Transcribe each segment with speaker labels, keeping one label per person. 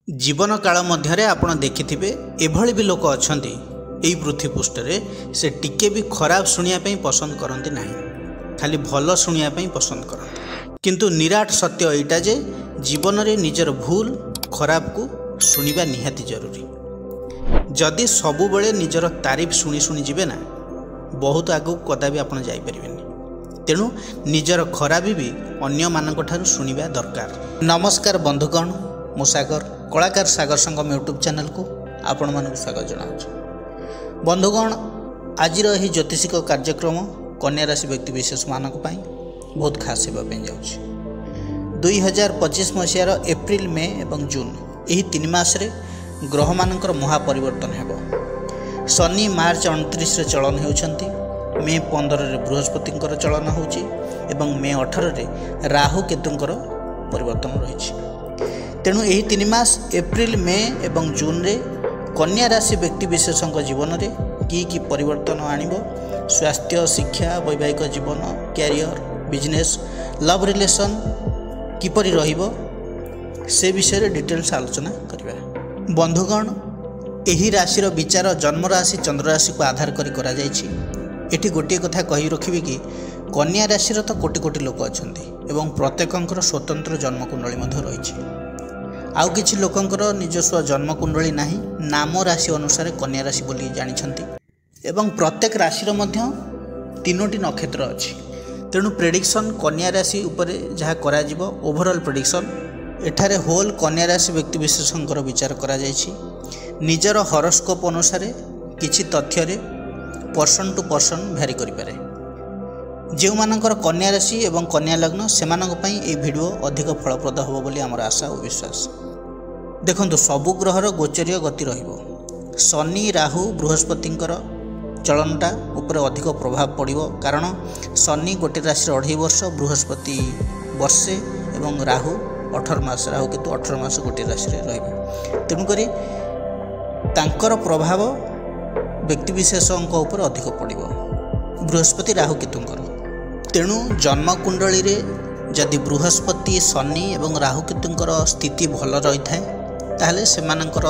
Speaker 1: जीवन काल मध्य आपण देखिथिबे एभଳି भी लोक अछंती एई पृथ्वी पृष्ठरे से टिके भी खराब सुनिया पई पसंद करंती नाही, खाली भल सुनिया पई पसंद करंती। किंतु निराट सत्य एटा जे जीवन रे निजर भूल खराब को सुनिबा निहाती जरूरी। जदि सबु बेले निजर तारीफ सुनी सुनी जिबे ना, बहुत आगु कदा भी आपण जाई परिबेनी। तेणु निजर खराबी भी अन्य मानक ठारू सुनिबा दरकार। नमस्कार बंधुगण, मु सागर कलाकार सागर संगम यूट्यूब चैनल को आपण मानक स्वागत जनाऊँ। बंधुगण, आज यही ज्योतिषिक कार्यक्रम कन्या राशि व्यक्ति विशेष मानक पाई बहुत खास होगा जाऊँगी। 2025 मसीहार एप्रिल मे और जून यही 3 मास ग्रह मानकर महापरिवर्तन हेबो। शनि मार्च 29 चलन होउछंती, मे 15 रे बृहस्पति चलन होउची एवं मे 18 रे राहु केतुंकर परिवर्तन रही। तेणु यही 3 मास एप्रिल मे एवं जून रे कन्या राशि व्यक्ति विशेष जीवन में कि परिवर्तन आनिबो, स्वास्थ्य, शिक्षा, वैवाहिक जीवन, कैरियर, बिजनेस, लव रिलेशन किपरि रहिबो से विषय रे डिटेल्स आलोचना करिबा। बंधुगण, एही राशि विचार जन्म राशि चंद्र राशि को आधार करा जायछि। एठी गोटे कथा कहि रखिबे कि कन्या राशि तो कोटी कोटी लोक अछंती एवं प्रत्येकंकर स्वतंत्र जन्म कुंडली मध्य रहिछि। आउ किछि लोकंकर निजस्व जन्म कुंडली नाही, नाम राशि अनुसार कन्या राशि बोली जानिछंती एवं प्रत्येक राशि मध्य 3टी नक्षत्र अछि। तेणु प्रेडिक्शन कन्या राशि उपरे जहाँ करा जिवो ओवरऑल प्रेडिक्शन एठारे होल कन्या राशि व्यक्ति विशेषकर विचार करा जायछि। निजर हॉरोस्कोप अनुसार किछि तथ्य रे पर्सन टू पर्सन भ्यारी करि पारे। जो मानकर कन्या राशि एवं कन्या लग्न सेमानक पई ए वीडियो अधिक फलप्रद होबो बोली हमर आशा और विश्वास। देखंतु सबु ग्रहर गोचरीय गति रहिबो। शनि राहु बृहस्पतिंकर चलनटा ऊपर अधिक प्रभाव पड़िबो, कारण शनि गोटे राशि 2.5 वर्ष, बृहस्पति वर्षे एवं राहु 18 मास, राहु केतु 18 मास गोटे राशि रे रहिबो। तेणुकरी तांकर प्रभाव व्यक्ति विशेषଙ୍କ ऊपर अधिक पड़िबो, बृहस्पति राहु केतुंकर। तेणु जन्म कुंडली रे जदि बृहस्पति शनि एवं राहु केतुंकर स्थिति भल रही थाए ताहले सेमानकर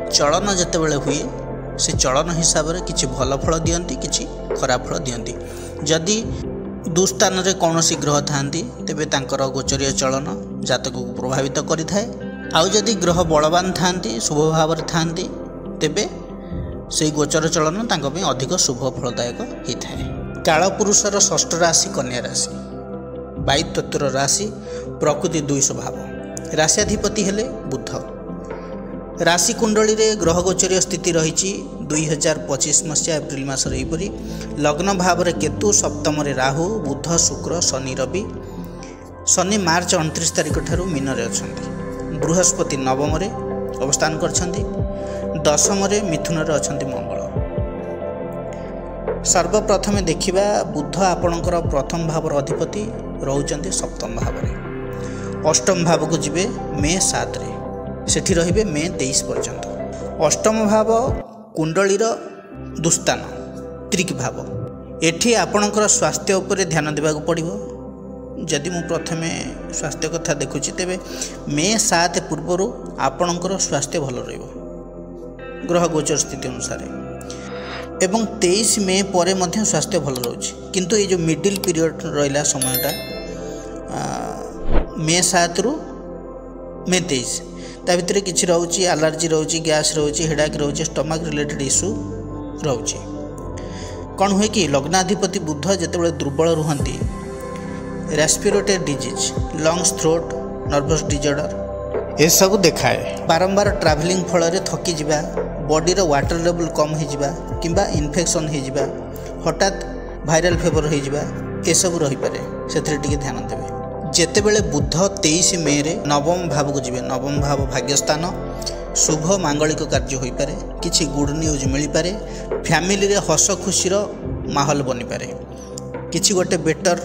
Speaker 1: चलन जेतेबेले हुए से चलन हिसाब रे किछि भल फल दियंती, किछि खराब फल दियंती। जदि दुस्थान रे कौनसी ग्रह थांती तेबे तांकर गोचरीय चलन जातक को प्रभावित करि थाए। आउ जदि ग्रह बलवान थांती, शुभ भाव रे थांती, तेबे से गोचर चलन तांको पे अधिक शुभ फलदायक होता है। कालपुरुषर षष्ठ राशि कन्या राशि, वायु तत्वर राशि, प्रकृति 2 स्वभाव, राशियाधिपति हेले बुध। राशि कुंडली रे ग्रह गोचरीय स्थिति रही 2025 मसीहा एप्रिल मास एपरी। लग्न भाव रे केतु, सप्तम रे राहु, बुध, शुक्र, शनि, रवि। शनि मार्च 29 तारिख ठारू मीन रे अछंती, बृहस्पति नवम रे अवस्थान करछंती, दशम रे मिथुन रे अछंती मंगल। सर्वप्रथमे देखिबा बुध आपणकर प्रथम भावर अधिपति रहउचंती सप्तम भाव रे। अष्टम भाव को जिबे मे 7 रे, सेठी रहिबे मे 23 पर्यंत। अष्टम भाव कुंडलीर दुस्तान, त्रिक भाव। एठी आपणकर स्वास्थ्य उपरे ध्यान देबाक पड़िबो। जदि मु प्रथमे स्वास्थ्य कथा देखुची तेबे मे 7 पूर्वरु आपणकर स्वास्थ्य भल रहिबो ग्रह गोचर स्थिति अनुसार, एवं 23 मे परे मध्य स्वास्थ्य भल रोचे। किंतु ये जो मिडिल पीरियड रहा समयटा मे 7 रु मे 23 ता भितर किछि रहउची, एलर्जी रहउची, गैस रहउची, हेडाक रहउची, स्टमक रिलेटेड इश्यू रहउची। कौन हुए कि लग्नाधिपति बुध जेतेबेले दुर्बल रुहंती, respiratory disease, lungs, throat, nervous disorder ये सब देखाए। बारंबार ट्रैवलिंग फल थकी जावा, बॉडीर वाटर लेवल कम हो किंबा इन्फेक्शन हो, हठात भाइराल फेवर हो, ये सब रही पारे, से ध्यान देवे। जेतेबेले बुध 23 मे रे नवम भाव को जिवे, नवम भाव भाग्यस्थान, शुभ मांगलिक कार्य हो पारे, किछि गुड न्यूज मिल पारे, फैमिली रे हस खुशीर माहौल बनी पारे, किछि गोटे बेटर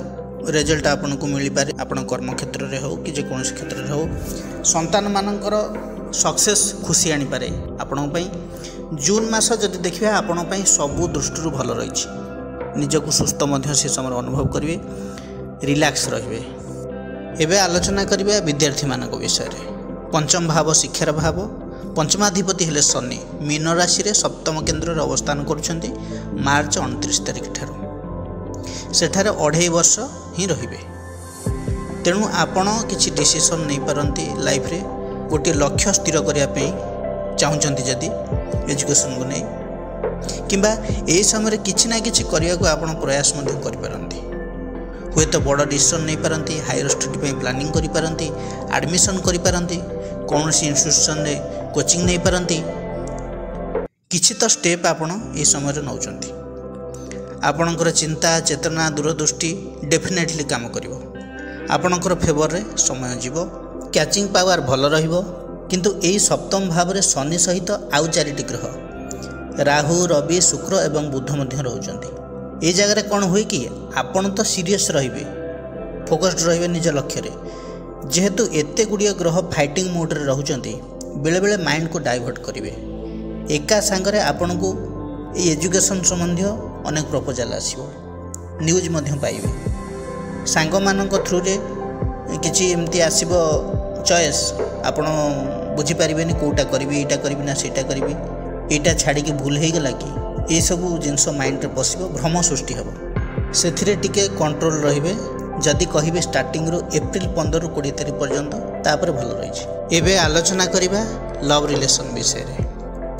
Speaker 1: रिजल्ट आपन को मिल पारे, आपन कर्म क्षेत्र रे हो कि जे कोनोसी क्षेत्र रे हो। संतान मानकर सक्सेस खुशी आनी पारे आपन पई। जून मास जदि देखिबा आपन पई सबु दृष्टि भल रही, निजको सुस्थ मध्य से समय अनुभव करिवे, रिलैक्स रहिबे। एबे आलोचना करिबा विद्यार्थी मानक विषय रे। पंचम भाव शिक्षार भाव पंचमाधिपति हेले शनि मीन राशि रे सप्तम केन्द्र अवस्थान करुछंती मार्च 29 तारिख ठारू सेठारे 2.5 वर्ष ही रहिबे। तेणु आपण किछि डिसीजन नहीं पारंती लाइफ रे गोटे लक्ष्य स्थिर करिया पे चाहूचंती जदि एजुकेशन को नहीं किंबा एही समय किछि ना किछि करिया को आपण प्रयास मध्य करि पारंती हुए तो बड़ डिसीजन नहीं पारंती हायर स्टडी पे प्लानिंग करि पारंती एडमिशन करि पारंती कौन सी इंस्टीट्यूशन रे कोचिंग नहीं पारंती किछि तो स्टेप आपण ए समय रे नौचंती आपणकर चिंता चेतना दूरदृष्टि डेफिनेटली काम करिवो आपणकर फेवर रे समय जीवो कैचिंग पावर भल रहिबो किंतु एही सप्तम भाव रे शनि सहित आउ 4टी ग्रह राहु रवि शुक्र एवं बुध मध्य रहउचंती ए जगह रे कोन होई कि आपण तो सीरियस रहिबे फोकस्ड रहिबे निज लक्ष्य रे जेहेतु एते गुड़िया ग्रह फाइटिंग मोड रे रहउचंती बेले बेले माइंड को डाइवर्ट करिवे एका सांगरे आपण को ए एजुकेशन संबंधी अनेक प्रपोजल आसीबो न्यूज मध्य पाइबे सांग मानक थ्रू रे किछि एमती आसीबो चॉइस आपण बुझी पारिबेनी कोटा करबी एटा करबी ना सेटा करबी एटा छाड़ी के भूल हे गला कि ए सब जिंस माइंड रे पसिबो भ्रम सृष्टि हबो सेथिरे टिके कंट्रोल रहिबे जदि कहिबे स्टार्टिंग रो एप्रिल 15 ରୁ 20 तारिख पर्यंत तापर भल रहिछि। एबे आलोचना करिबा लव रिलेशन विषय रे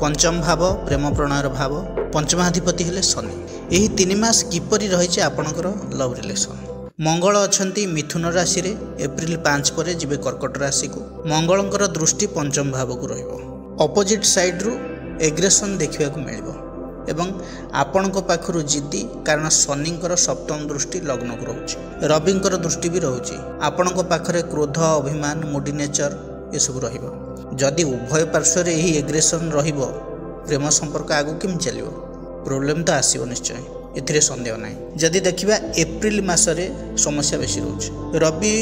Speaker 1: पंचम भाव प्रेम प्रणयर भाव पंचमाधिपति हेले शनि एही 3 मास किपरि रहिछि आपणकर लव रिलेशन मंगल अछंती मिथुन राशि रे एप्रिल 5 परे जिबे कर्कट राशि को मंगलंकर दृष्टि पंचम भाव को रहिबो अपोजिट साइड रु एग्रेशन देखिबा को मिलिबो एवं आपणक पाखरु जिद्दी कारण शनिंकर सप्तम दृष्टि लग्न को रहउछि रविंकर दृष्टि भी रहउछि आपणक पाखरे क्रोध अभिमान मूडी नेचर ए सब रहिबो जदि उभय पार्श्व रे एही एग्रेशन रहिबो प्रेम संपर्क आगु किम चलिबो प्रॉब्लम तो आसीबो निश्चय एथिरे संदेह नाही। जदि देखिबा एप्रिल मासरे समस्या बेसी रहउछि रवि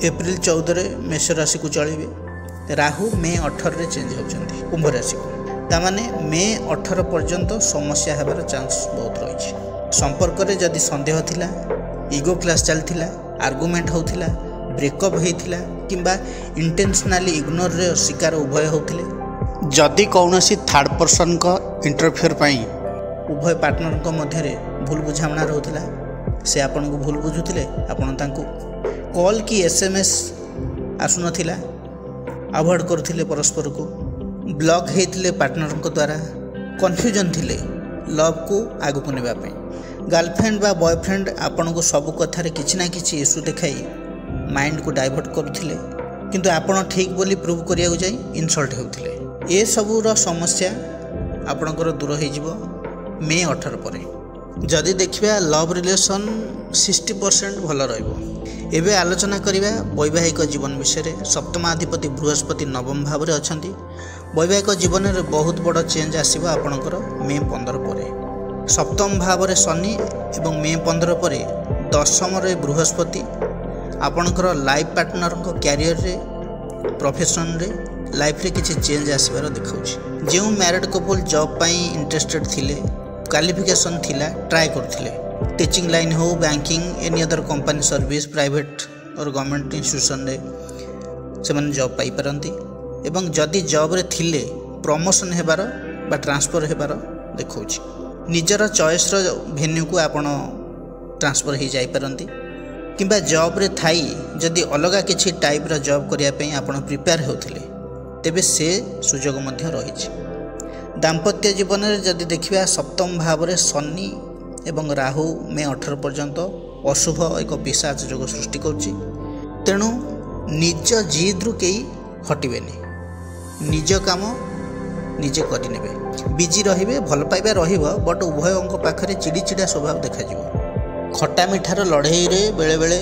Speaker 1: एप्रिल 14 रे मेष राशि को चलिबे राहु मे 18 रे चेंज होउछन्ती कुंभ राशि को तामाने मे 18 पर्यंत समस्या हेबार चांस बहुत रही संपर्क रे जदि संदेह थिला ईगो क्लास चलथिला आर्गुमेंट होथिला ब्रेकअप होइथिला किंबा इंटेंशनली इग्नोर रे शिकार उभय होथिले जदि कौनसी थर्ड पर्सन को इंटरफेयर पई उभय पार्टनर को मध्य रे भूल बुझामणा रहउथिला से आपन को भूल बुझुथिले आपन तांको कॉल की एसएमएस आसुनथिला अवॉइड करथिले परस्पर को ब्लॉक हेतले पार्टनर को द्वारा कन्फ्यूजन थिले लव को आगु को नेबा पे गर्लफ्रेंड बा बॉयफ्रेंड आपन को सब कथा रे किछि ना किछि इशू देखाई माइंड को डाइवर्ट करथिले किंतु आपन ठीक बोली प्रूव करिया जाई इनसल्ट हेउथिले ए सबु रो समस्या आपनकर दूर हे जिवो मे 18 परे जदि देखिबा लव रिलेशन 60% भल रहइबो। एबे आलोचना करिबा वैवाहिक जीवन विषय रे सप्तमाधिपति बृहस्पति नवम भाव रे अछंती वैवाहिक जीवन में बहुत बड़ चेंज आसीबो आपणकर मे 15 परे सप्तम भाव रे शनि एवं मे 15 परे दशम रे बृहस्पति आपणकर लाइफ पार्टनर को कैरियर रे प्रोफेशन रे लाइफ रे किछि चेंज आसीबार देखाउछि जेउ मैरिड कपल जॉब पई इंटरेस्टेड थिले क्वालिफिकेशन थिला ट्राई करथिले टीचिंग लाइन हो banking any other company service private और गवर्नमेंट इंस्टीट्यूशन रे से मन जॉब पाई परंती एवं जदि जॉब रे थिले प्रमोशन हेबार बा ट्रांसफर हेबार देखौछि निजर चॉइस रो वेन्यू को आपण ट्रांसफर हो जाई परंती किंबा जॉब रे थाई जदि अलगा किछि टाइप रो जॉब करिया पई आपण प्रिपेयर होथिले तेबे से सुजोग मध्य रहिछि। दाम्पत्य जीवन रे जदि देखिबा सप्तम भाव रे शनि एवं राहु मे 18 पर्यंत अशुभ एक पिशाच जोग सृष्टि करछि तेणु निज जिद रु केई हटिबेनी निज काम निजे करि नेबे बिजी रहिबे भल पाइबा रहिबो बट उभयंक पाखरे चिड़ी चिड़ा स्वभाव देखा जिवो खट्टा मिठार लड़ाई रे बेले बेले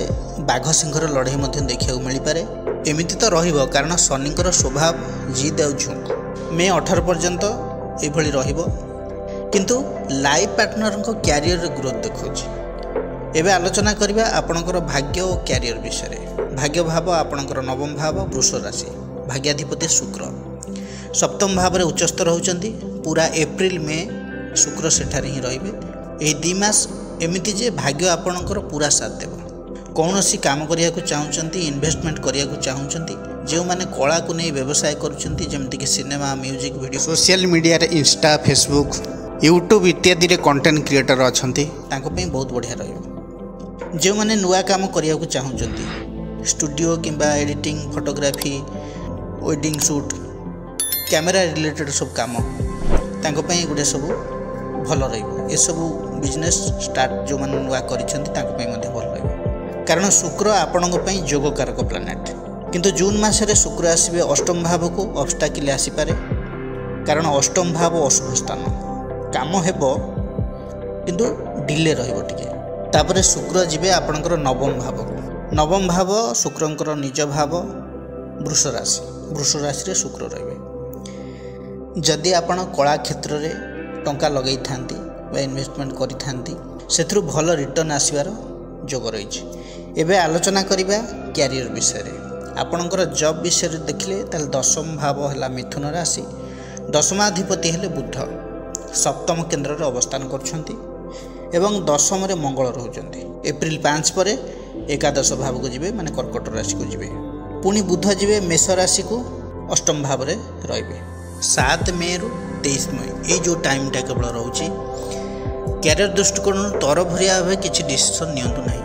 Speaker 1: बाघ सिंहर लड़ाई मध्य देखिया मिल पारे एमिति तो रहिबो कारण शनिकर स्वभाव जिद आ झुंक मे 18 पर्यंत एभली रहिबो किंतु लाइफ पार्टनर को कैरियर रे ग्रोथ देखौछि। एबे आलोचना करिबा आपणकर भाग्य और कैरियर विषय रे भाग्य भाव आपणकर नवम भाव वृष राशि भाग्याधिपति शुक्र सप्तम भाव रे उच्चस्थ रहउचंती पूरा एप्रिल मे शुक्र सेठारे ही रहिबे एही 2 मास एमिति जे भाग्य आपणकर पूरा साथ देबो कौनसी काम करिया को चाहूँचंती इन्वेस्टमेंट करिया को चाहूँचंती जो माने कला को नहीं व्यवसाय करुँचंती जेमती कि cinema music video social media रे इंस्टा फेसबुक यूट्यूब इत्यादि रे कंटेंट क्रिएटर अछंती तांको पे बहुत बढ़िया रहइबो। जो माने नुआ काम करिया को चाहूँचंती स्टूडियो किंबा editing photography wedding shoot camera related सब काम तांको पे गुडे सब भल रहइबो। ए सब बिजनेस स्टार्ट जो माने नुआ करिसंती तांको पे मध्ये भल रहइबो कारण शुक्र आपणको पई योगकारक प्लानेट किंतु जून मासरे शुक्र आसीबे अष्टम भाव को ऑब्स्टाकल आसी पारे कारण अष्टम भाव अशुभ स्थान काम हेबो किंतु डिले रहइबो टिके। तापरे शुक्र जिबे आपणकर नवम भाव शुक्रंकर निज भाव वृष राशि रे शुक्र रहिबे। जदि आपण कला क्षेत्र रे टंका लगै थांती बा इन्वेस्टमेंट करि थांती सेथरु भल रिटर्न आसीबार जोग रही। एबे आलोचना करिबा कैरियर विषय रे आपणकर जॉब विषय रे देखले ताल दशम भाव हला मिथुन राशि दशमाधिपति हेले बुध सप्तम केंद्र रे अवस्थान करछंती एवं दशम रे मंगल रहउचंती। एप्रिल 5 पर एकादश भाव को जिबे माने कर्कट राशि को जिबे पुनी बुध जिबे मेष राशि को अष्टम भाव रे रहिबे। 7 मई रु 23 मई ए जो टाइम टा केवल रहउची कैरियर दृष्टिकोण तरभरिया भाव किसी डिसीजन नियंतु नहीं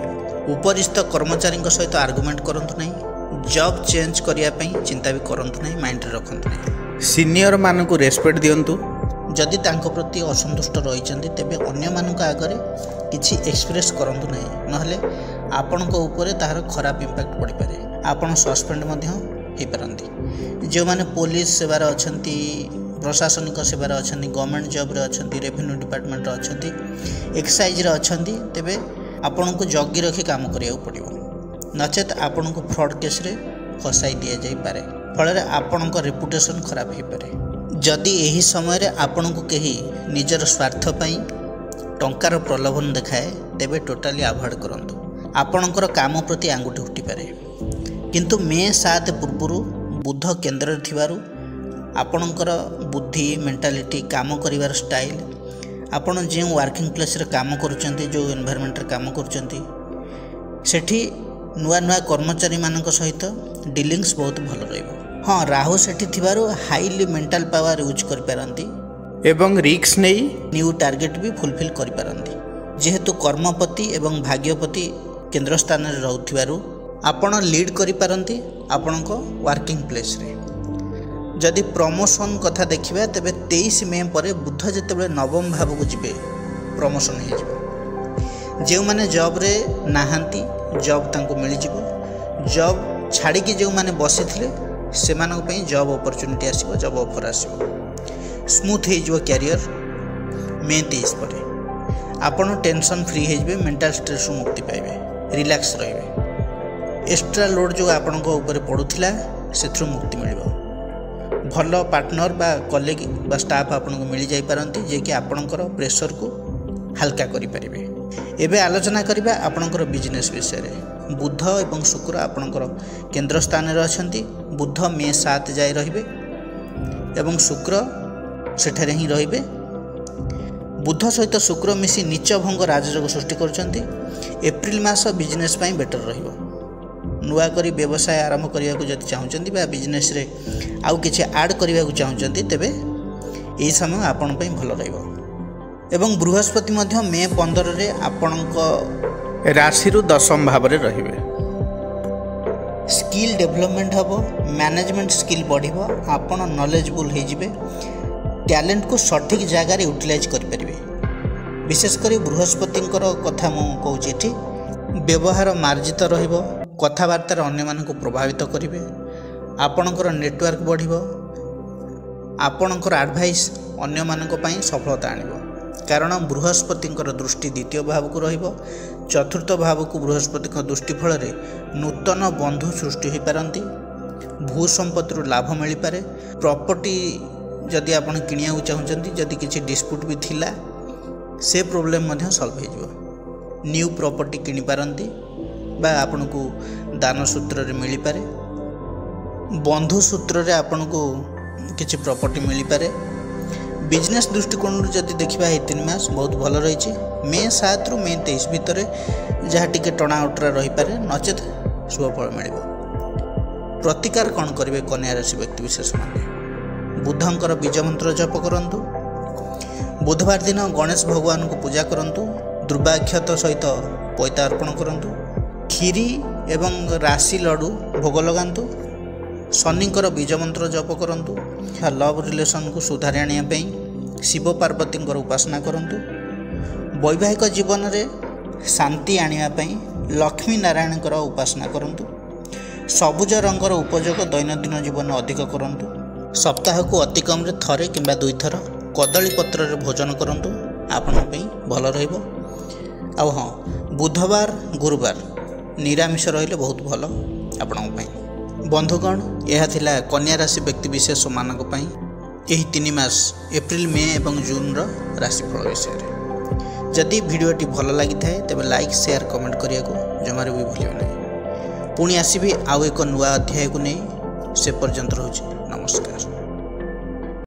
Speaker 1: उपरिस्थ कर्मचारी सहित आर्गुमेंट करंतु नहीं जॉब चेंज करने चिंता भी करंतु नहीं माइंड रे रखंतु नहीं सीनियर मान को रेस्पेक्ट दियंतु जदि तांको प्रति असंतुष्ट रहिचंती तेबे अन्य मानक आगरे किछि एक्सप्रेस करंतु नहीं नहले आपणको ऊपर तार खराब इंपैक्ट पड़ी पारे आपण सस्पेंड मध्य हे पारंती। जो माने पुलिस सेवार अछंती प्रशासनिक सेवार अछंती गवर्नमेंट जॉब रे अछंती रेवेन्यू डिपार्टमेंट रे अछंती एक्साइज रे अछंती तेबे आपण को जगी रखी काम करिया पड़िबो नचेत आपण को फ्रॉड केस रे फसाई दिया जाई पारे फल आपण को रेपुटेशन खराब हे पारे। जदि एही समय रे आपण को केही निजर स्वार्थ पई टंकार प्रलोभन देखाए तेबे टोटाली अवॉइड करंतु आपणकर काम प्रति आंगुठी उठी पारे किंतु मे 7 पूर्व बुध केंद्र थिबारु आपणकर बुद्धि मेंटालिटी काम करिवार स्टाइल आपण जे वर्किंग प्लेस रे काम करूचंती जो एनवायरनमेंट रे काम करूचंती सेठी नुआ नुआ कर्मचारी मानक सहित डीलिंग्स बहुत भल रहइबो। हाँ राहु सेठी थिबारु हाईली मेंटल पावर यूज कर पारंती एवं रिस्क नहीं न्यू टार्गेट भी फुलफिल कर पारंती जेहेतु कर्मपति एवं भाग्यपति केंद्र स्थान रे रहउथिबारु आपण लीड करि पारंती आपणको वर्किंग प्लेस रे। जदि प्रमोशन कथा देखिबा तेबे 23 मई पर बुध जेतेबे नवम भाव को जिबे प्रमोशन हे जिवो। जे माने जॉब रे नाहांती जॉब तांको मिली जिवो जॉब छाड़ी कि जो माने बसिथिले सेमानक पई जॉब अपॉर्चुनिटी आसीबो जॉब ऑफर आसीबो स्मूथ हे जिवो कैरियर। मे 23 पर आपण टेंशन फ्री हे जिबे मेंटल स्ट्रेस रु मुक्ति पाइबे रिलैक्स रहिबे एक्स्ट्रा लोड जो आपणको ऊपर पडुथिला सेथरु मुक्ति मिलिबो भल पार्टनर बा कलीग बा स्टाफ आपको मिल जाई पारंती जे कि आपणकर प्रेशर को हल्का करि परिबे। एबे आलोचना करिबा आपणकर बिजनेस विषय रे बुध एवं शुक्र आपणकर केंद्र स्थान रे अछंती बुध मे 7 जाय रहिबे एवं शुक्र सेठारे ही रहिबे। बुध सहित शुक्र मिसी नीच भंग राजयोग सृष्टि करछंती एप्रिल मास बिजनेस पई बेटर रहिबो। नुआ करी व्यवसाय आरंभ करिया को जति चाहउचंती बा बिजनेस रे आउ किछि ऐड करिया को चाहउचंती तेबे एही समय आपन पई भलो रहइबो। एवं बृहस्पति मध्य मे 15 रे आपणको राशि रु दशम भाव रे रहिबे। स्किल डेवलपमेंट हबो मैनेजमेंट स्किल बढ़िबो आपन नॉलेजफुल हे जिबे टैलेंट को सठिक जगह रे यूटिलाइज करि परिबे। विशेष करी बृहस्पतिंकर कथा मु कहूची एठी व्यवहार मार्जित रहिबो कथबार्तार अन्य मान को प्रभावित करेंगे आपणकर नेटवर्क बढ़िबो आपणकर एडवाइस अन्य मानक पई सफलता आनिबो कारण बृहस्पतिंकर दृष्टि द्वितीय भाव को रहिबो चतुर्थ भाव को बृहस्पति दृष्टि फल नूतन बंधु सृष्टि हो पारंती भू संपत्ति लाभ मिल पारे प्रॉपर्टी जदि आपण किनिया चाहूँगी जदि किसी डिस्प्यूट भी थिला से प्रोब्लेम मध्य सॉल्व हो जिवो न्यू प्रॉपर्टी किनि पारंती बा आपन को दान सूत्र रे मिली पारे बंधु सूत्र रे आपन को किछि प्रॉपर्टी मिली पारे। बिजनेस दृष्टिकोण जदि देखिबा 3 मास बहुत भल रही। मे 7 रु मे 23 भितर जहाँ टिके टणा उटरा रही पारे नचेत शुभफल मिल। प्रतिकार कौन करेंगे कन्या राशि व्यक्तिविशेष माने बुधंकर बीज मंत्र जप करंतु। बुधवार दिन गणेश भगवान को पूजा करंतु। दुर्भाक्षत सहित पैता अर्पण करंतु। खीरी एवं राशि लड्डू भोग लगांतु। शनिंकर बीज मंत्र जप करंतु। लव रिलेशन को सुधारी आनिया पई शिव पार्वती उपासना करंतु। वैवाहिक जीवन रे शांति आनिया पई लक्ष्मी नारायण उपासना करंतु। सबुज रंगर उपयोग दैनंदिन जीवन अधिक करंतु। सप्ताह को अति कम रे थरे किंबा दुई थर कदली पत्र रे भोजन करंतु आपण पई भल रहइबो। आ हाँ बुधवार गुरुवार निरामिष रहिले बहुत भल आपण पई। बंधुगण यह थिला कन्या राशि व्यक्तिविशेष मानक पई एही 3 मास एप्रिल मे एवं जून रो राशिफल विषय रे। जदि भिडियोटी भल लगी थाए तेबे लाइक शेयर कमेंट करिया को जमारे भी भूलियो नहीं। पुणी आसीबी आउ एक नुआ अध्याय को नहीं। से पर्यंत रहुछि नमस्कार।